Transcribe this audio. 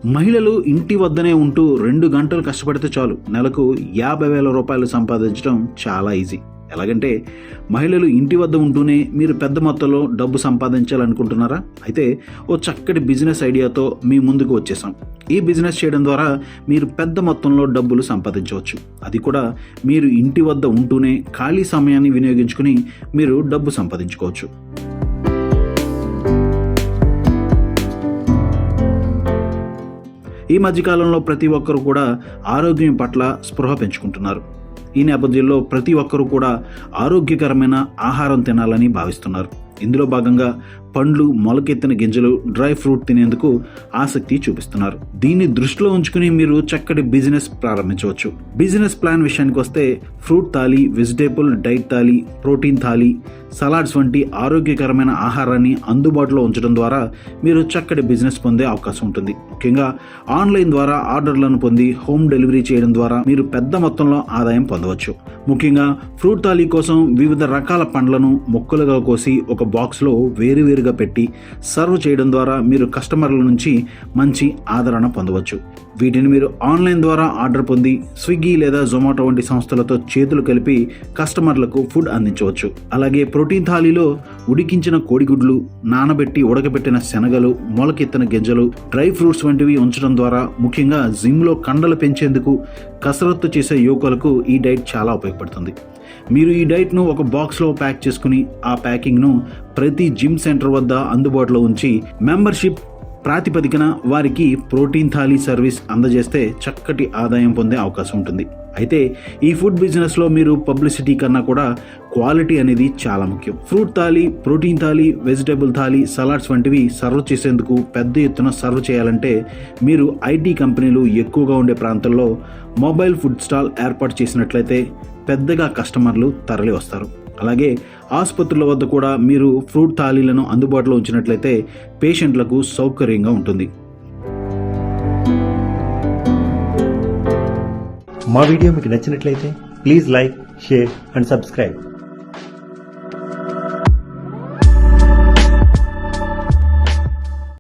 మహిళలు ఇంటి వద్దనే ఉంటూ 2 గంటలు కష్టపడితే చాలు నెలకు 50,000 రూపాయలు సంపాదించడం చాలా ఈజీ. ఎలాగంటే మహిళలు ఇంటి వద్ద ఉంటూనే మీరు పెద్ద మొత్తంలో డబ్బు సంపాదించాలనుకుంటున్నారా? అయితే ఓ చక్కటి బిజినెస్ ఐడియాతో మీ ముందుకు వచ్చేసాం. ఈ బిజినెస్ చేయడం ద్వారా మీరు పెద్ద మొత్తంలో డబ్బులు సంపాదించవచ్చు. అది కూడా మీరు ఇంటి వద్ద ఉంటూనే ఖాళీ సమయాన్ని వినియోగించుకుని మీరు డబ్బు సంపాదించుకోవచ్చు. ఈ మధ్యకాలంలో ప్రతి ఒక్కరు కూడా ఆరోగ్యం పట్ల స్పృహ పెంచుకుంటున్నారు. ఈ నేపథ్యంలో ప్రతి ఒక్కరూ కూడా ఆరోగ్యకరమైన ఆహారం తినాలని భావిస్తున్నారు. ఇందులో భాగంగా పండ్లు, మొలకెత్తిన గింజలు, డ్రై ఫ్రూట్ తినేందుకు ఆసక్తి చూపిస్తున్నారు. దీన్ని దృష్టిలో ఉంచుకుని మీరు చక్కటి బిజినెస్ ప్రారంభించవచ్చు. బిజినెస్ ప్లాన్ విషయానికి వస్తే fruit thali, vegetable diet thali, protein thali, salads వంటి ఆరోగ్యకరమైన ఆహారాన్ని అందుబాటులో ఉంచడం ద్వారా మీరు చక్కటి బిజినెస్ పొందే అవకాశం ఉంటుంది. ముఖ్యంగా ఆన్లైన్ ద్వారా ఆర్డర్లను పొంది హోమ్ డెలివరీ చేయడం ద్వారా మీరు పెద్ద మొత్తంలో ఆదాయం పొందవచ్చు. ముఖ్యంగా ఫ్రూట్ థాలీ కోసం వివిధ రకాల పండ్లను ముక్కలుగా కోసి ఒక బాక్స్లో వేరువేరుగా పెట్టి సర్వ్ చేయడం ద్వారా మీరు కస్టమర్ల నుంచి మంచి ఆదరణ పొందవచ్చు. వీటిని మీరు ఆన్లైన్ ద్వారా ఆర్డర్ పొంది స్విగ్గీ లేదా జొమాటో వంటి సంస్థలతో చేతులు కలిపి కస్టమర్లకు ఫుడ్ అందించవచ్చు. అలాగే ప్రోటీన్ థాలీలో ఉడికించిన కోడిగుడ్లు, నానబెట్టి ఉడకబెట్టిన శనగలు, మొలకెత్తిన గింజలు, డ్రై ఫ్రూట్స్ వంటివి ఉంచడం ద్వారా ముఖ్యంగా జిమ్లో కండలు పెంచేందుకు కసరత్తు చేసే యువకులకు ఈ డైట్ చాలా ఉపయోగపడుతుంది. మీరు ఈ డైట్ను ఒక బాక్స్లో ప్యాక్ చేసుకుని ఆ ప్యాకింగ్ను ప్రతి జిమ్ సెంటర్ వద్ద అందుబాటులో ఉంచి మెంబర్షిప్ ప్రాతిపదికన వారికి ప్రోటీన్ థాలీ సర్వీస్ అందజేస్తే చక్కటి ఆదాయం పొందే అవకాశం ఉంటుంది. అయితే ఈ ఫుడ్ బిజినెస్లో మీరు పబ్లిసిటీ కన్నా కూడా క్వాలిటీ అనేది చాలా ముఖ్యం. Fruit thali, protein thali, vegetable thali, salads వంటివి సర్వ్ చేసేందుకు పెద్ద ఎత్తున సర్వ్ చేయాలంటే మీరు ఐటీ కంపెనీలు ఎక్కువగా ఉండే ప్రాంతాల్లో మొబైల్ ఫుడ్ స్టాల్ ఏర్పాటు చేసినట్లయితే పెద్దగా కస్టమర్లు తరలి వస్తారు. అలాగే ఆసుపత్రుల వద్ద కూడా మీరు ఫ్రూట్ థాలీలను అందుబాటులో ఉంచినట్లయితే పేషెంట్లకు సౌకర్యంగా ఉంటుంది. మా వీడియో మీకు నచ్చినట్లయితే please like, share and subscribe.